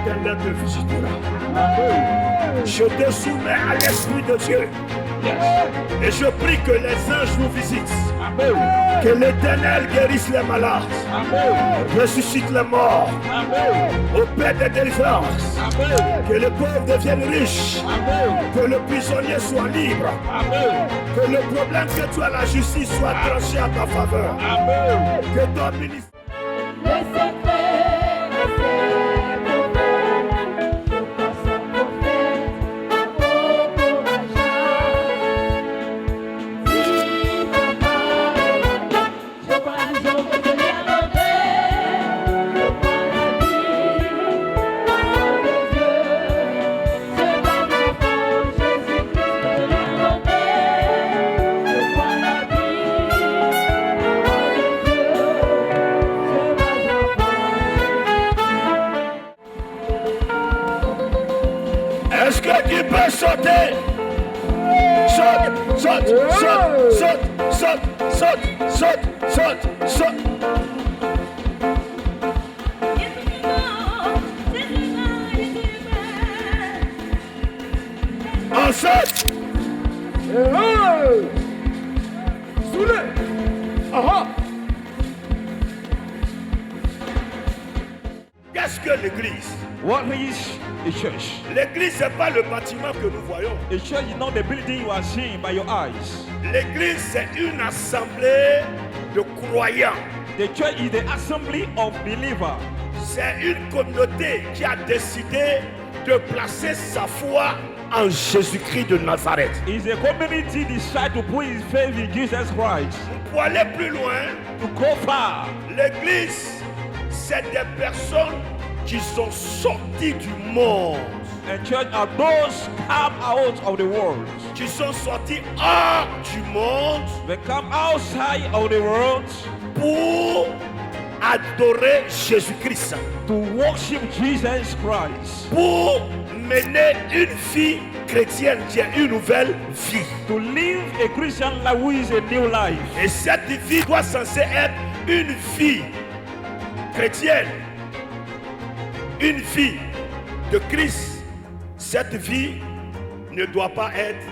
L'éternel te visitera. Je te soumets à l'Esprit de Dieu. Et je prie que les anges vous visitent. Que l'Éternel guérisse les malades. Ressuscite les morts. Opère des délivrances. Que les pauvres deviennent riches. Que le prisonnier soit libre. Que le problème que tu as, la justice, soit tranché à ta faveur. Que ton ministère. Est-ce que tu peux sauter? Saute, saute, saute, saute, saute, saute, saute, saute. On saute. Soulé. Qu'est-ce que l'église? What is a church? L'église n'est pas le bâtiment que nous voyons. A church is not the building you are seeing by your eyes. L'église, c'est une assemblée de croyants. The church is the assembly of believers. C'est une communauté qui a décidé de placer sa foi en Jésus-Christ de Nazareth. It's a community decide to put his faith in Jesus Christ. Pour aller plus loin, To go far. l'église, c'est des personnes qui sont sorties du monde, And church are those come out of the world. qui sont sortis hors du monde They come outside of the world pour adorer Jésus-Christ, to worship Jesus Christ. pour mener une vie chrétienne qui est une nouvelle vie. To live a Christian life which is a new life. Et cette vie doit censée être une vie chrétienne, une vie de Christ. Cette vie ne doit pas être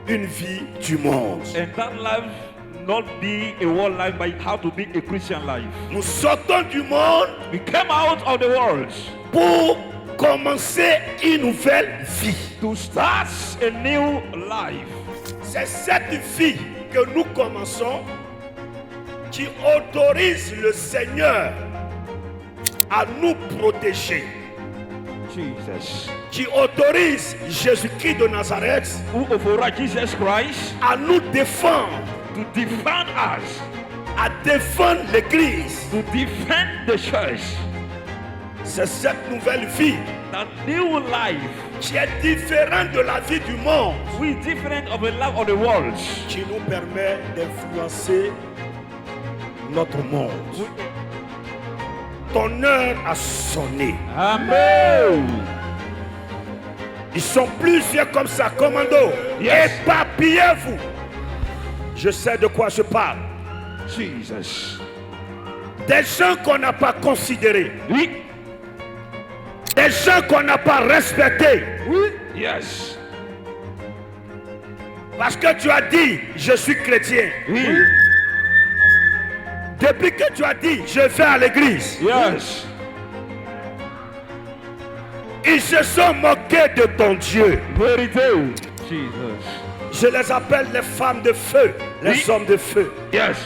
une vie du monde. And that life not be a world life, but how to be a Christian life. Nous sortons du monde We came out of the world pour commencer une nouvelle vie. to start a new life. C'est cette vie que nous commençons qui autorise le Seigneur à nous protéger, Jesus. qui autorise Jésus-Christ de Nazareth Who override Jesus Christ à nous défendre, to defend us, à défendre l'Église. to defend the church. C'est cette nouvelle vie That new life, qui est différente de la vie du monde, we different of the life of the world. qui nous permet d'influencer notre monde. Ton heure a sonné. Amen. Ils sont plusieurs comme ça, commando. Yes. Éparpillez-vous. Je sais de quoi je parle. Jesus. Des gens qu'on n'a pas considérés. Oui. Des gens qu'on n'a pas respectés. Oui. Yes. Parce que tu as dit, je suis chrétien. Oui. Depuis que tu as dit, je vais à l'église. Yes. Ils se sont moqués de ton Dieu. Vérité. Jesus. Je les appelle les femmes de feu, les Oui. hommes de feu. Yes.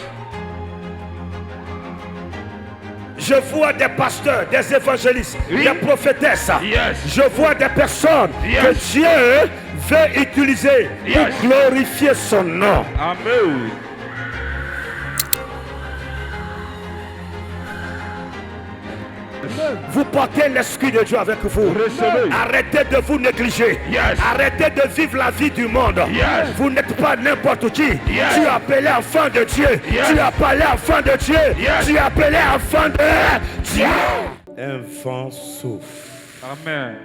Je vois des pasteurs, des évangélistes, Oui. des prophétesses. Yes. Je vois des personnes Yes. que Dieu veut utiliser Yes. pour glorifier son nom. Amen. Vous portez l'Esprit de Dieu avec vous. Recevez. Arrêtez de vous négliger. Yes. Arrêtez de vivre la vie du monde. Yes. Vous n'êtes pas n'importe qui. Yes. Tu es appelé enfant de Dieu. Yes. Tu es appelé enfant de Dieu. Yes. Tu es appelé enfant de Dieu. Un vent souffle. Amen.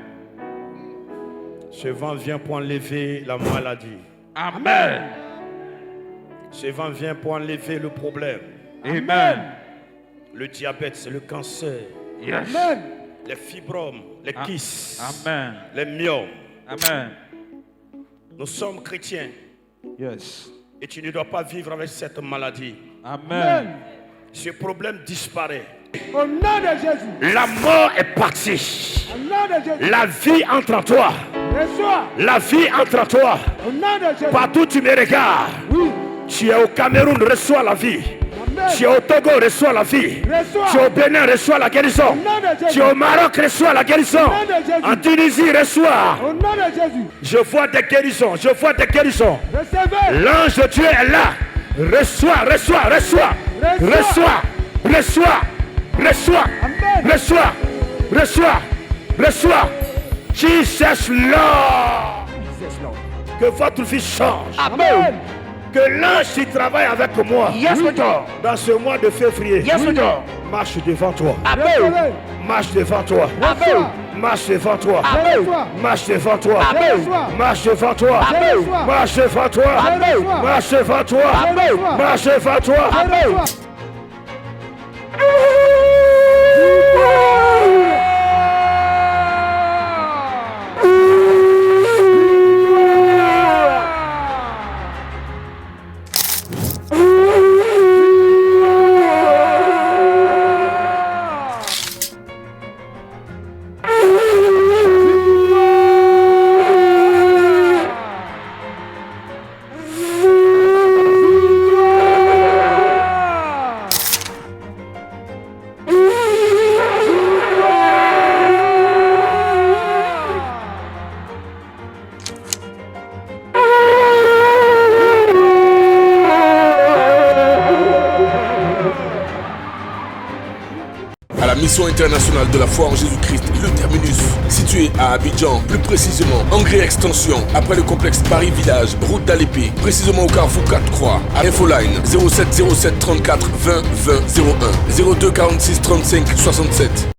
Ce vent vient pour enlever la maladie. Amen. Ce vent vient pour enlever le problème. Amen. Le diabète, c'est le cancer. Yes. les fibromes, les kystes, Amen. les myomes. Amen. Nous sommes chrétiens Yes. et tu ne dois pas vivre avec cette maladie. Amen. Ce problème disparaît. Au nom de Jésus. La mort est partie. Au nom de Jésus. La vie entre en toi. Reçois. La vie entre en toi. Au nom de Jésus. Partout où tu me regardes. Oui. Tu es au Cameroun, reçois la vie. Amen. Tu es au Togo, reçois la vie. Reçois. Tu es au Bénin, reçois la guérison. Au nom de Jésus. Tu es au Maroc, reçois la guérison. Au nom de Jésus. En Tunisie, reçois. Au nom de Jésus. Je vois des guérisons, je vois des guérisons. Recevez. L'ange de Dieu est là. Reçois, reçois, reçois. Reçois, reçois, reçois, Amen. reçois, reçois, reçois. Jesus Lord. Que votre vie change. Amen. Que l'ange qui travaille avec moi dans ce mois de février marche devant toi. Recevez. Marche devant toi. Reçois. Marche devant toi. Reçois. Marche devant toi. Reçois. Marche devant toi. Reçois. Marche devant toi. Reçois. Marche devant toi. Reçois. Marche devant toi. Reçois. À la mission internationale de la foi en Jésus-Christ, le terminus, situé à Abidjan, plus précisément Angré Extension, après le complexe Paris Village, route d'Alépé, précisément au carrefour 4 Croix. Infoline 07 07 34 20 20 01 02 46 35 67.